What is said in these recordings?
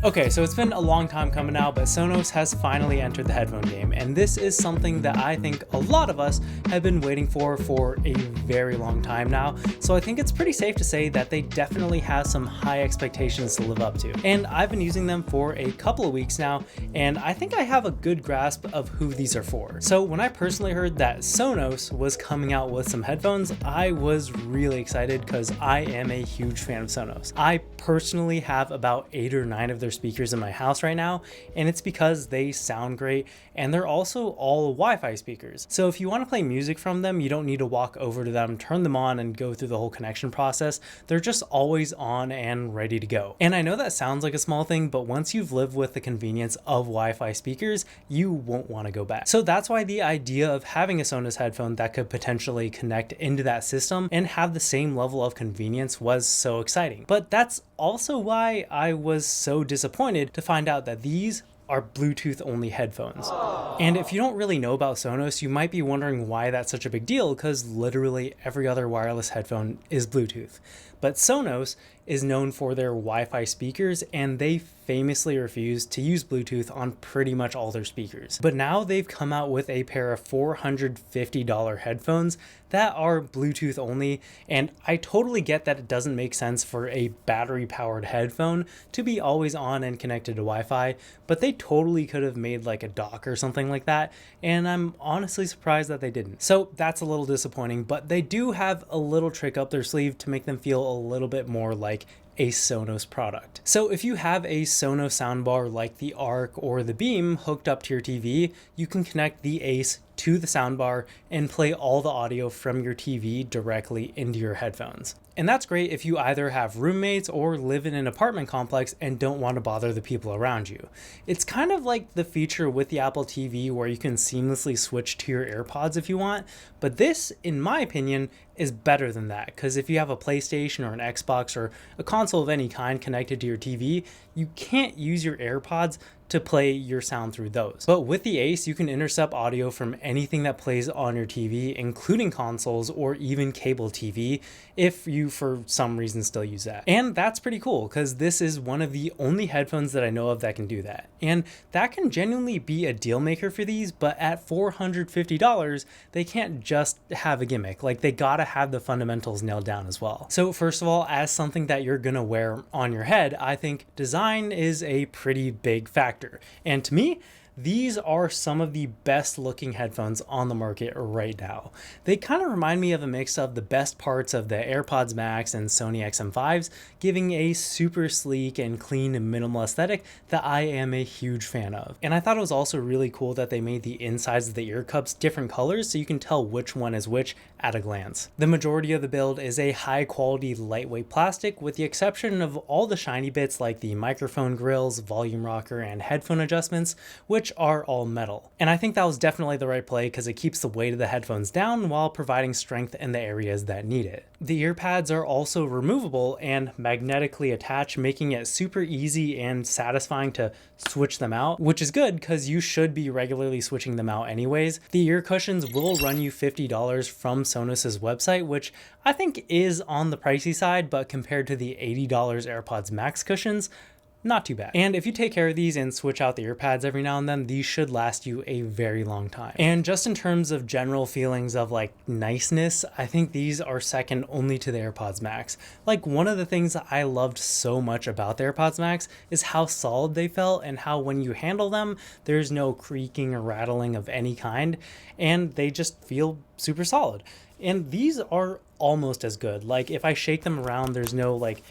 Okay, so it's been a long time coming now, but Sonos has finally entered the headphone game, and this is something that I think a lot of us have been waiting for a very long time now, so I think it's pretty safe to say that they definitely have some high expectations to live up to. And I've been using them for a couple of weeks now, and I think I have a good grasp of who these are for. So when I personally heard that Sonos was coming out with some headphones, I was really excited because I am a huge fan of Sonos. I personally have about 8 or 9 of their speakers in my house right now, and it's because they sound great and they're also all Wi-Fi speakers. So if you want to play music from them, you don't need to walk over to them, turn them on, and go through the whole connection process. They're just always on and ready to go. And I know that sounds like a small thing, but once you've lived with the convenience of Wi-Fi speakers, you won't want to go back. So that's why the idea of having a Sonos headphone that could potentially connect into that system and have the same level of convenience was so exciting. But that's also why I was so disappointed to find out that these are Bluetooth only headphones. And if you don't really know about Sonos, you might be wondering why that's such a big deal, because literally every other wireless headphone is Bluetooth. But Sonos is known for their Wi-Fi speakers, and they famously refuse to use Bluetooth on pretty much all their speakers. But now they've come out with a pair of $450 headphones that are Bluetooth only, and I totally get that it doesn't make sense for a battery-powered headphone to be always on and connected to Wi-Fi, but they totally could have made like a dock or something like that, and I'm honestly surprised that they didn't. So that's a little disappointing, but they do have a little trick up their sleeve to make them feel a little bit more like a Sonos product. So if you have a Sonos soundbar like the Arc or the Beam hooked up to your TV, you can connect the Ace to the soundbar and play all the audio from your TV directly into your headphones. And that's great if you either have roommates or live in an apartment complex and don't want to bother the people around you. It's kind of like the feature with the Apple TV where you can seamlessly switch to your AirPods if you want, but this, in my opinion, is better than that, because if you have a PlayStation or an Xbox or a console of any kind connected to your TV, you can't use your AirPods to play your sound through those. But with the Ace, you can intercept audio from anything that plays on your TV, including consoles or even cable TV, if you for some reason still use that. And that's pretty cool, because this is one of the only headphones that I know of that can do that. And that can genuinely be a deal maker for these, but at $450, they can't just have a gimmick. Like, they gotta have the fundamentals nailed down as well. So first of all, as something that you're gonna wear on your head, I think design is a pretty big factor. And to me, these are some of the best looking headphones on the market right now. They kind of remind me of a mix of the best parts of the AirPods Max and Sony XM5s, giving a super sleek and clean and minimal aesthetic that I am a huge fan of. And I thought it was also really cool that they made the insides of the ear cups different colors so you can tell which one is which at a glance. The majority of the build is a high quality lightweight plastic, with the exception of all the shiny bits like the microphone grills, volume rocker, and headphone adjustments, which are all metal. And I think that was definitely the right play because it keeps the weight of the headphones down while providing strength in the areas that need it. The ear pads are also removable and magnetically attached, making it super easy and satisfying to switch them out, which is good because you should be regularly switching them out anyways. The ear cushions will run you $50 from Sonos's website, which I think is on the pricey side, but compared to the $80 AirPods Max cushions, not too bad. And if you take care of these and switch out the ear pads every now and then, these should last you a very long time. And just in terms of general feelings of like niceness, I think these are second only to the AirPods Max. Like, one of the things that I loved so much about the AirPods Max is how solid they felt and how when you handle them, there's no creaking or rattling of any kind, and they just feel super solid. And these are almost as good. Like, if I shake them around, there's no like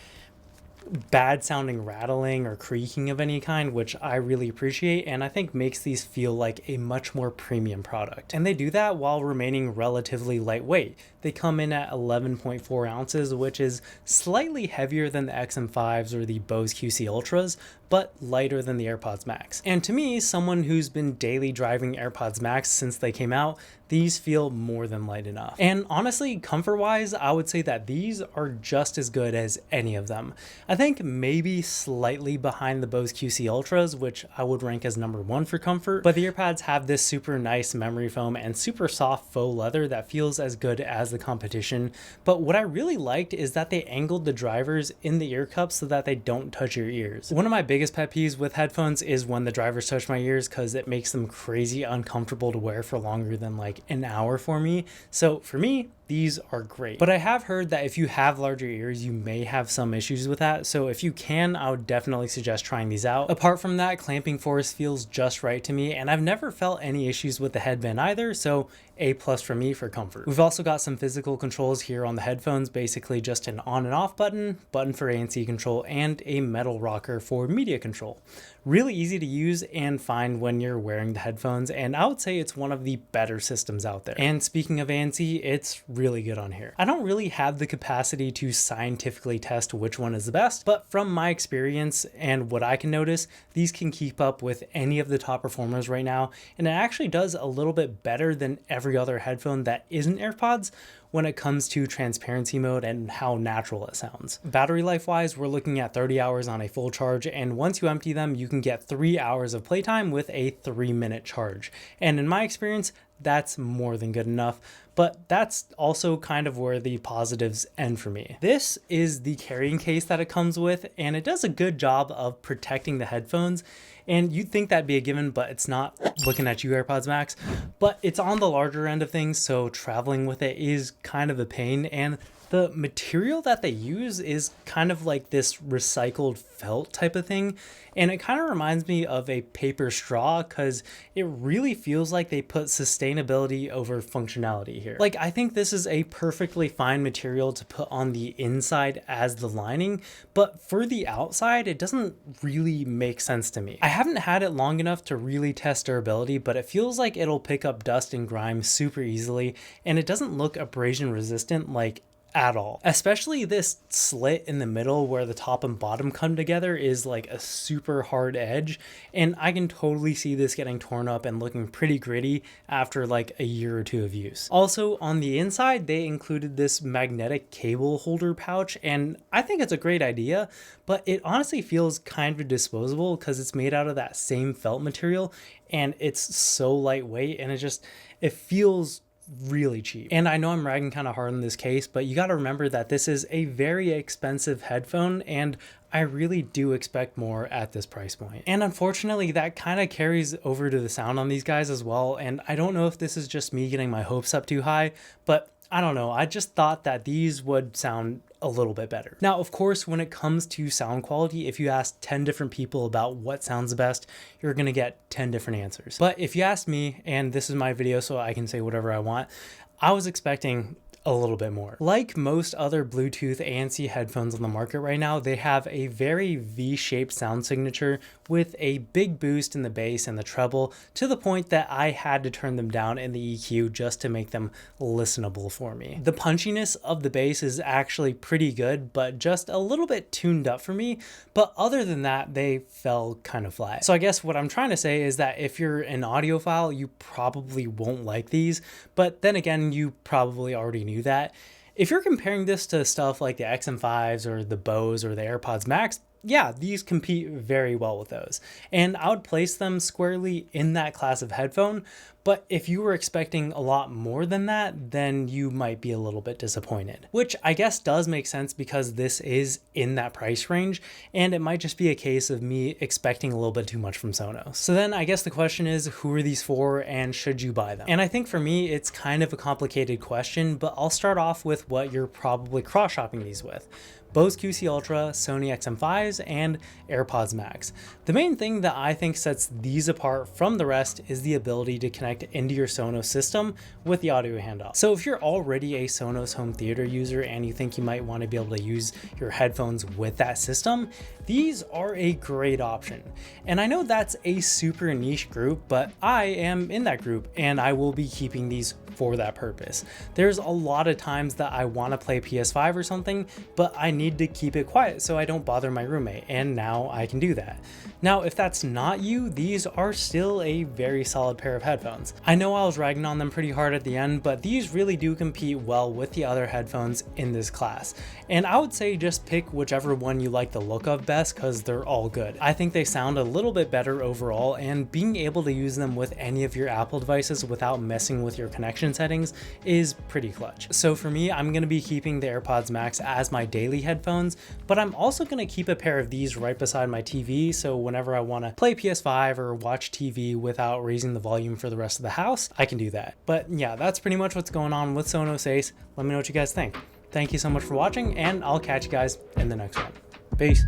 bad sounding rattling or creaking of any kind, which I really appreciate and I think makes these feel like a much more premium product. And they do that while remaining relatively lightweight. They come in at 11.4 ounces, which is slightly heavier than the XM5s or the Bose QC Ultras, but lighter than the AirPods Max. And to me, someone who's been daily driving AirPods Max since they came out, these feel more than light enough. And honestly, comfort-wise, I would say that these are just as good as any of them. I think maybe slightly behind the Bose QC Ultras, which I would rank as number 1 for comfort, but the earpads have this super nice memory foam and super soft faux leather that feels as good as the competition, but what I really liked is that they angled the drivers in the ear cups so that they don't touch your ears. One of my biggest pet peeves with headphones is when the drivers touch my ears, because it makes them crazy uncomfortable to wear for longer than like an hour for me. So for me, these are great. But I have heard that if you have larger ears, you may have some issues with that. So if you can, I would definitely suggest trying these out. Apart from that, clamping force feels just right to me, and I've never felt any issues with the headband either. So A+ for me for comfort. We've also got some physical controls here on the headphones, basically just an on and off button for ANC control, and a metal rocker for media control. Really easy to use and find when you're wearing the headphones, and I would say it's one of the better systems out there. And speaking of ANC, it's really good on here. I don't really have the capacity to scientifically test which one is the best, but from my experience and what I can notice, these can keep up with any of the top performers right now, and it actually does a little bit better than every other headphone that isn't AirPods when it comes to transparency mode and how natural it sounds. Battery life wise, we're looking at 30 hours on a full charge, and once you empty them, you can get 3 hours of playtime with a 3-minute charge. And in my experience, that's more than good enough, but that's also kind of where the positives end for me. This is the carrying case that it comes with, and it does a good job of protecting the headphones. And you'd think that'd be a given, but it's not, looking at you AirPods Max. But it's on the larger end of things, so traveling with it is kind of a pain. And the material that they use is kind of like this recycled felt type of thing. And it kind of reminds me of a paper straw, because it really feels like they put sustainability over functionality here. Like, I think this is a perfectly fine material to put on the inside as the lining, but for the outside, it doesn't really make sense to me. I haven't had it long enough to really test durability, but it feels like it'll pick up dust and grime super easily, and it doesn't look abrasion resistant like at all. Especially this slit in the middle where the top and bottom come together is like a super hard edge, and I can totally see this getting torn up and looking pretty gritty after like a year or two of use. Also, on the inside, they included this magnetic cable holder pouch, and I think it's a great idea, but it honestly feels kind of disposable because it's made out of that same felt material, and it's so lightweight, and it feels really cheap. And I know I'm ragging kind of hard on this case, but you got to remember that this is a very expensive headphone, and I really do expect more at this price point. And unfortunately, that kind of carries over to the sound on these guys as well. And I don't know if this is just me getting my hopes up too high, but I don't know. I just thought that these would sound a little bit better. Now, of course, when it comes to sound quality, if you ask 10 different people about what sounds the best, you're going to get 10 different answers. But if you ask me, and this is my video so I can say whatever I want, I was expecting a little bit more. Like most other Bluetooth ANC headphones on the market right now, they have a very V-shaped sound signature with a big boost in the bass and the treble, to the point that I had to turn them down in the EQ just to make them listenable for me. The punchiness of the bass is actually pretty good, but just a little bit tuned up for me. But other than that, they fell kind of flat. So I guess what I'm trying to say is that if you're an audiophile, you probably won't like these, but then again, you probably already knew that. If you're comparing this to stuff like the XM5s or the Bose or the AirPods Max, yeah, these compete very well with those. And I would place them squarely in that class of headphone. But if you were expecting a lot more than that, then you might be a little bit disappointed. Which I guess does make sense because this is in that price range, and it might just be a case of me expecting a little bit too much from Sonos. So then I guess the question is, who are these for and should you buy them? And I think for me, it's kind of a complicated question, but I'll start off with what you're probably cross-shopping these with. Bose QC Ultra, Sony XM5s, and AirPods Max. The main thing that I think sets these apart from the rest is the ability to connect into your Sonos system with the audio handoff. So if you're already a Sonos home theater user and you think you might want to be able to use your headphones with that system, these are a great option. And I know that's a super niche group, but I am in that group and I will be keeping these for that purpose. There's a lot of times that I want to play PS5 or something, but I need to keep it quiet so I don't bother my roommate, and now I can do that. Now, if that's not you, these are still a very solid pair of headphones. I know I was ragging on them pretty hard at the end, but these really do compete well with the other headphones in this class. And I would say just pick whichever one you like the look of best, because they're all good. I think they sound a little bit better overall, and being able to use them with any of your Apple devices without messing with your connection function settings is pretty clutch. So for me, I'm gonna be keeping the AirPods Max as my daily headphones, but I'm also gonna keep a pair of these right beside my TV, so whenever I wanna play PS5 or watch TV without raising the volume for the rest of the house, I can do that. But yeah, that's pretty much what's going on with Sonos Ace. Let me know what you guys think. Thank you so much for watching, and I'll catch you guys in the next one. Peace.